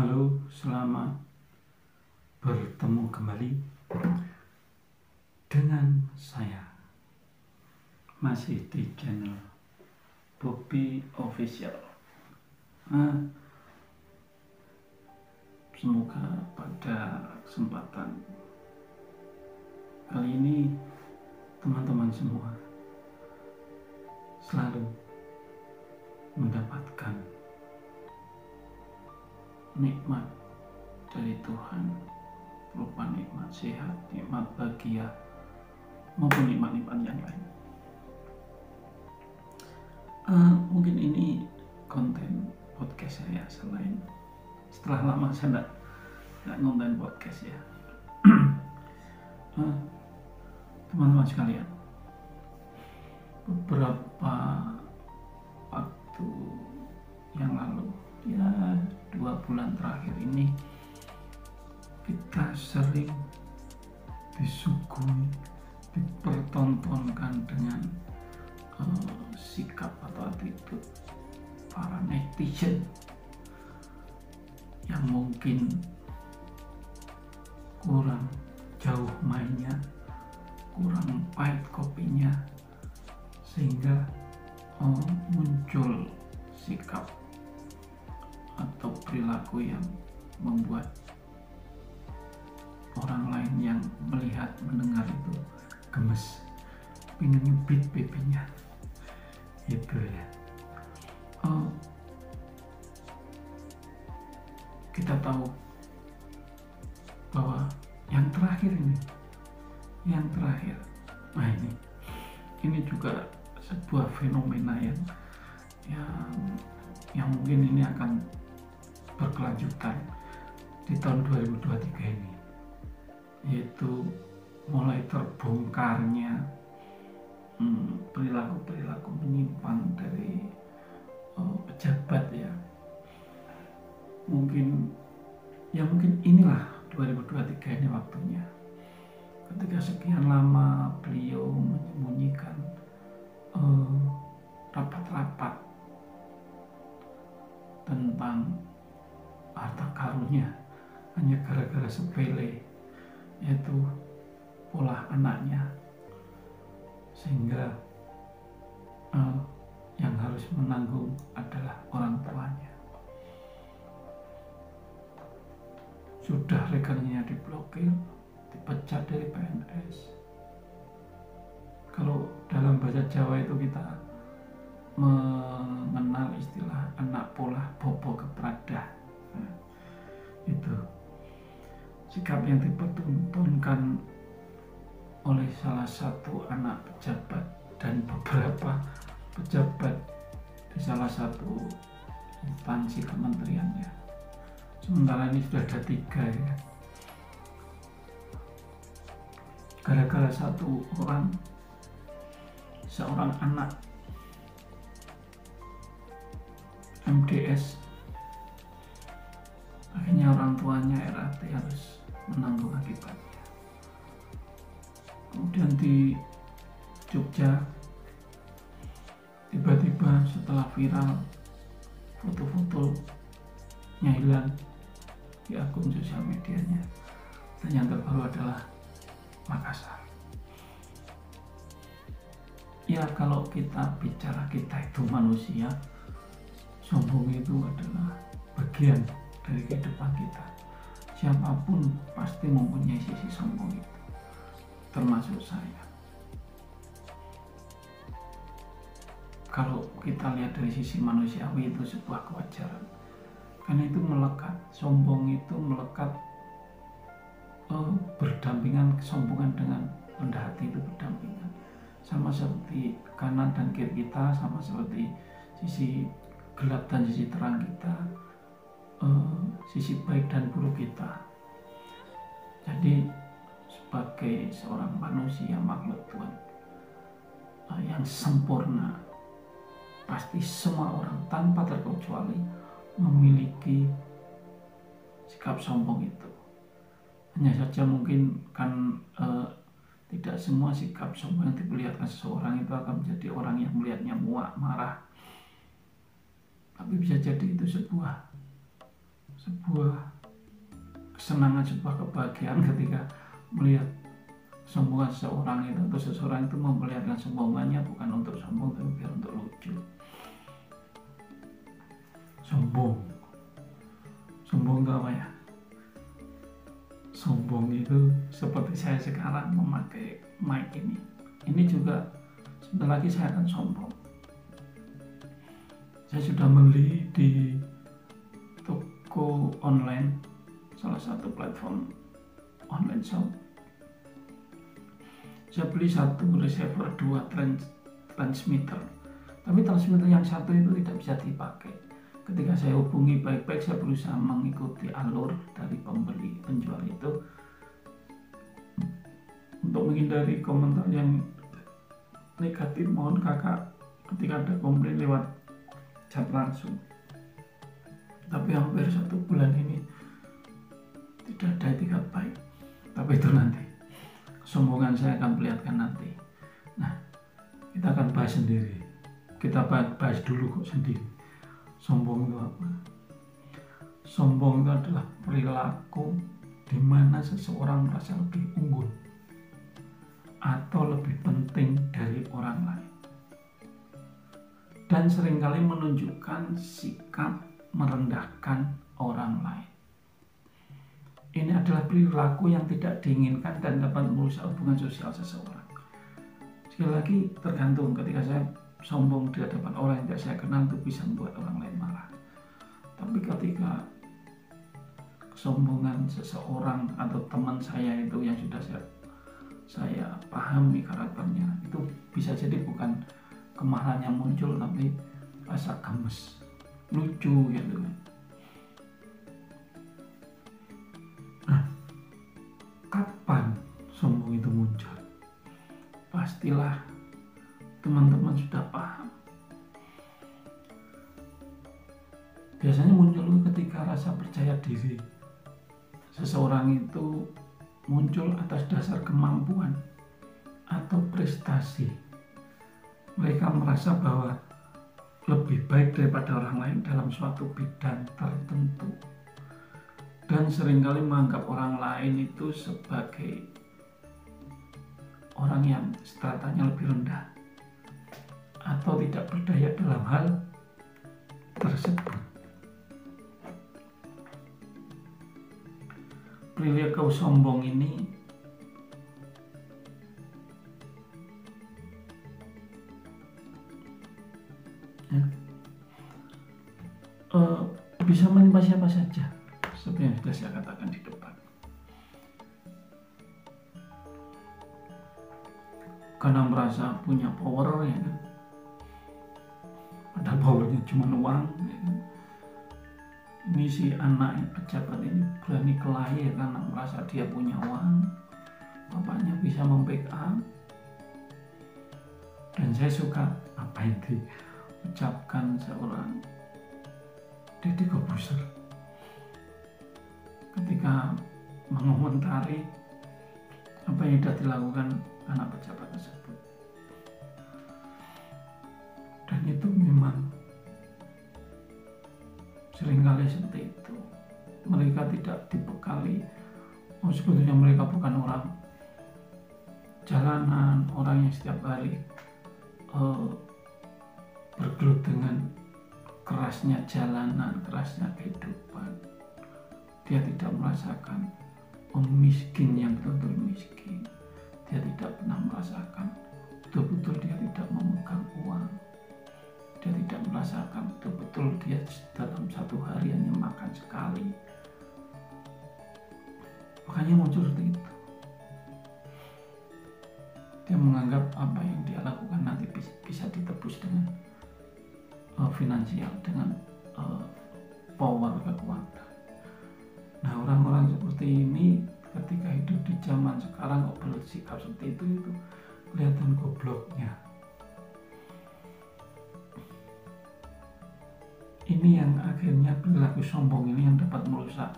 Halo, selamat bertemu kembali dengan saya. Masih di channel Bobby Official. Semoga pada kesempatan kali ini teman-teman semua selalu mendapatkan nikmat dari Tuhan, berupa nikmat sehat, nikmat bahagia, maupun nikmat-nikmat yang lain. Mungkin ini konten podcast saya setelah lama saya tidak ngonten podcast ya. Teman-teman sekalian, beberapa waktu yang lalu, ya 2 bulan terakhir ini, kita sering disuguhi, dipertontonkan dengan sikap atau attitude para netizen yang mungkin kurang jauh mainnya, kurang pahit kopinya, sehingga muncul sikap atau perilaku yang membuat orang lain yang melihat, mendengar itu gemes, pengen nyubit pipinya gitu ya. Kita tahu bahwa yang terakhir, nah ini juga sebuah fenomena yang mungkin ini akan berkelanjutan di tahun 2023 ini, yaitu mulai terbongkarnya perilaku menyimpang dari pejabat ya. Mungkin inilah 2023 ini waktunya, ketika sekian lama beliau menyembunyikan rapat-rapat tentang harta karunnya hanya gara-gara sepele, yaitu pola anaknya, sehingga yang harus menanggung adalah orang tuanya. Sudah rekeningnya diblokir, dipecat dari PNS. Kalau dalam bahasa Jawa itu kita mengenal istilah anak pola bobo keprada. Itu sikap yang dipertontonkan oleh salah satu anak pejabat dan beberapa pejabat di salah satu instansi kementeriannya. Sementara ini sudah ada 3 ya. Gara-gara seorang anak MDS, akhirnya orang tuanya RAT harus menanggung akibatnya. Kemudian di Jogja, tiba-tiba setelah viral foto-fotonya hilang di akun sosial medianya, dan yang terbaru adalah Makassar. Ya, kalau kita bicara kita itu manusia, sombong itu adalah bagian dari kehidupan kita. Siapapun pasti mempunyai sisi sombong itu, termasuk saya. Kalau kita lihat dari sisi manusiawi, itu sebuah kewajaran, karena itu melekat, sombong itu melekat, berdampingan, kesombongan dengan rendah hati itu berdampingan, sama seperti kanan dan kiri kita, sama seperti sisi gelap dan sisi terang kita, sisi baik dan buruk kita. Jadi sebagai seorang manusia, makhluk Tuhan yang sempurna, pasti semua orang tanpa terkecuali memiliki sikap sombong itu. Hanya saja mungkin kan tidak semua sikap sombong yang diperlihatkan seseorang itu akan menjadi orang yang melihatnya muak, marah. Tapi bisa jadi itu sebuah sebuah kesenangan, sebuah kebahagiaan ketika melihat sombongan seseorang itu, atau seseorang itu memperlihatkan sombongannya bukan untuk sombong tapi biar untuk lucu. Sombong itu apa ya? Sombong itu seperti saya sekarang memakai mic ini juga sebentar lagi saya akan sombong. Saya sudah beli di toko online, salah satu platform online shop. Saya beli satu receiver, 2 transmitter, tapi transmitter yang satu itu tidak bisa dipakai. Ketika saya hubungi baik-baik, saya berusaha mengikuti alur dari penjual itu untuk menghindari komentar yang negatif. Mohon kakak ketika ada komplain lewat chat langsung. Tapi hampir 1 bulan ini tidak ada etikat baik. Tapi itu nanti, kesombongan saya akan perlihatkan nanti. Nah, kita akan bahas sendiri. Kita bahas dulu kok sendiri. Sombong itu apa? Sombong itu adalah perilaku di mana seseorang merasa lebih unggul atau lebih penting dari orang lain, dan seringkali menunjukkan sikap merendahkan orang lain. Ini adalah perilaku yang tidak diinginkan dan dapat merusak hubungan sosial seseorang. Sekali lagi, tergantung. Ketika saya sombong di hadapan orang yang tidak saya kenal, itu bisa membuat orang lain marah. Tapi ketika kesombongan seseorang atau teman saya itu yang sudah saya pahami karakternya, itu bisa jadi bukan kemarahan yang muncul, tapi rasa gemes, lucu gitu. Nah, kapan sombong itu muncul? Pastilah teman-teman sudah paham. Biasanya muncul ketika rasa percaya diri seseorang itu muncul atas dasar kemampuan atau prestasi. Mereka merasa bahwa lebih baik daripada orang lain dalam suatu bidang tertentu, dan seringkali menganggap orang lain itu sebagai orang yang stratanya lebih rendah atau tidak berdaya dalam hal tersebut. Perilaku sombong ini bisa menimpa siapa saja, seperti yang sudah saya katakan di depan. Karena merasa punya power, ya kan? Padahal powernya cuma uang, ya kan? Ini si anak pejabat ini berani kelahi karena merasa dia punya uang, bapaknya bisa membackup. Dan saya suka apa yang diucapkan seorang Deddy Corbuzier ketika mengomentari apa yang sudah dilakukan anak pejabat tersebut. Dan itu memang seringkali seperti itu. Mereka tidak dibekali, sebetulnya mereka bukan orang jalanan, orang yang setiap hari bergelut dengan kerasnya jalanan, kerasnya kehidupan. Dia tidak merasakan miskin yang betul-betul miskin. Dia tidak pernah merasakan betul-betul dia tidak memegang uang. Dia tidak merasakan betul-betul dia dalam satu hari hanya makan sekali. Makanya muncul seperti itu. Dia menganggap apa yang dia lakukan nanti bisa ditebus dengan finansial, dengan power, kekuatan. Nah, orang-orang seperti ini ketika hidup di zaman sekarang kok bersikap seperti itu kelihatan gobloknya. Ini yang akhirnya perilaku sombong ini yang dapat merusak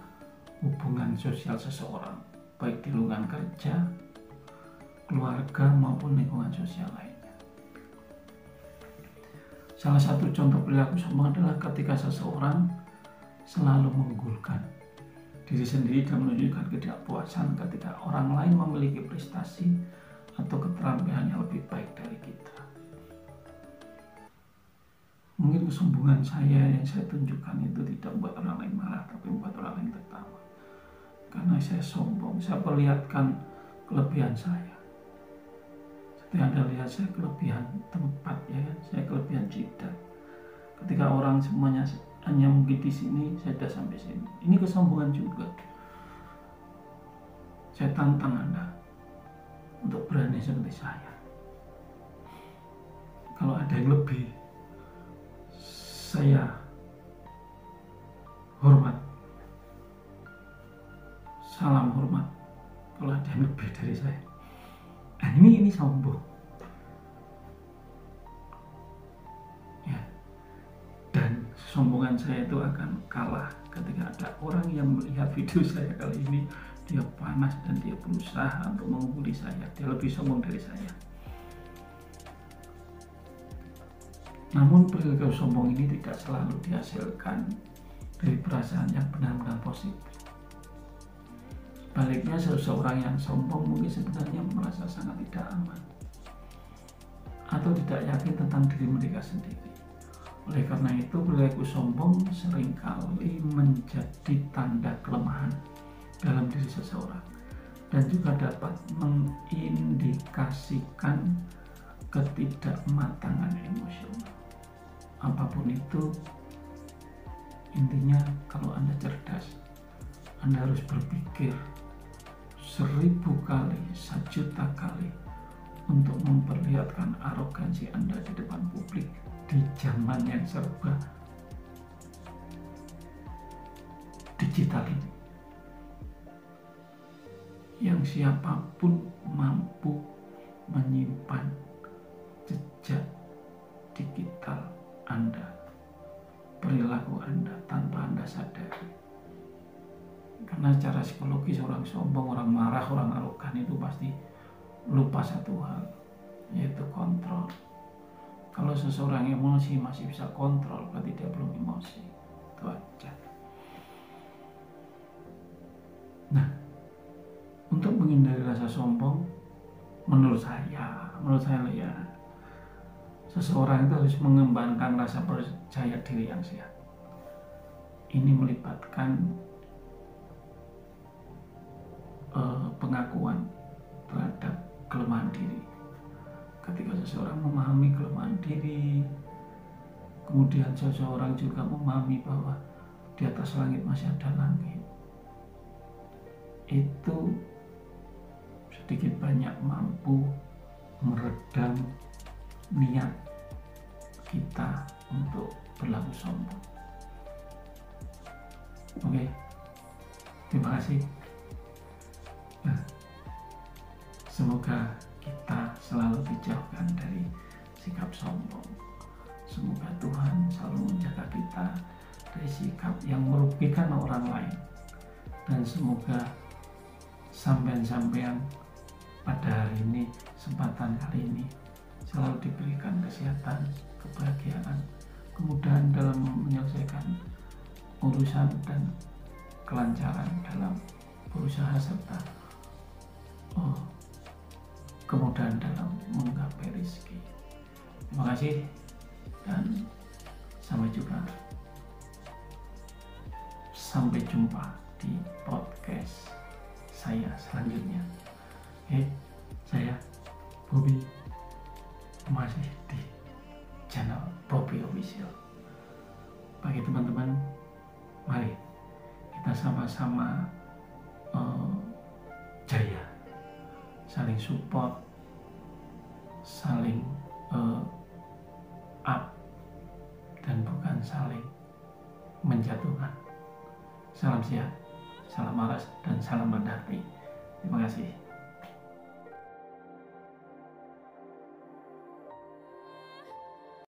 hubungan sosial seseorang, baik di lingkungan kerja, keluarga, maupun lingkungan sosial lainnya. Salah satu contoh perilaku sombong adalah ketika seseorang selalu mengunggulkan diri sendiri dan menunjukkan ketidakpuasan ketika orang lain memiliki prestasi atau keterampilan yang lebih baik dari kita. Mungkin kesombongan saya yang saya tunjukkan itu tidak membuat orang lain marah, tapi membuat orang lain tertawa. Karena saya sombong, saya perlihatkan kelebihan saya. Seperti Anda lihat, saya kelebihan tempat, ya kan? Saya kelebihan jidat. Ketika orang semuanya hanya mungkin di sini, saya sudah sampai sini. Ini kesombongan juga. Saya tantang Anda untuk berani seperti saya. Kalau ada yang lebih, saya hormat. Salam hormat kalau ada yang lebih dari saya. Nah, ini sombong. Ya. Dan kesombongan saya itu akan kalah ketika ada orang yang melihat video saya kali ini, dia panas dan dia berusaha untuk mengungguli saya. Dia lebih sombong dari saya. Namun perilaku sombong ini tidak selalu dihasilkan dari perasaan yang benar-benar positif. Baliknya, seseorang yang sombong mungkin sebenarnya merasa sangat tidak aman atau tidak yakin tentang diri mereka sendiri. Oleh karena itu, perilaku sombong seringkali menjadi tanda kelemahan dalam diri seseorang dan juga dapat mengindikasikan ketidakmatangan emosional. Apapun itu, intinya kalau Anda cerdas, Anda harus berpikir 1000 kali, 1 juta kali untuk memperlihatkan arogansi Anda di depan publik di zaman yang serba digital ini, yang siapapun mampu menyimpan jejak digital Anda, perilaku Anda tanpa Anda sadari. Karena secara psikologis orang sombong, orang marah, orang arogan itu pasti lupa satu hal, yaitu kontrol. Kalau seseorang emosi masih bisa kontrol, berarti dia belum emosi. Itu aja. Nah, untuk menghindari rasa sombong, menurut saya ya, seseorang itu harus mengembangkan rasa percaya diri yang sehat. Ini melibatkan pengakuan terhadap kelemahan diri. Ketika seseorang memahami kelemahan diri, kemudian seseorang juga memahami bahwa di atas langit masih ada langit, itu sedikit banyak mampu meredam niat kita untuk berlaku sombong. Oke, terima kasih. Nah, semoga kita selalu dijauhkan dari sikap sombong. Semoga Tuhan selalu menjaga kita dari sikap yang merugikan orang lain. Dan semoga sampean-sampean pada hari ini, kesempatan kali ini, selalu diberikan kesehatan, kebahagiaan, kemudahan dalam menyelesaikan urusan dan kelancaran dalam berusaha serta kemudahan dalam menggapai rezeki. Terima kasih dan sampai jumpa di podcast saya selanjutnya. Saya Bobby, masih di channel Bobby Official. Bagi teman-teman, mari kita sama-sama jaya, saling support, saling up, dan bukan saling menjatuhkan. Salam sehat, salam waras, dan salam rendah hati. Terima kasih.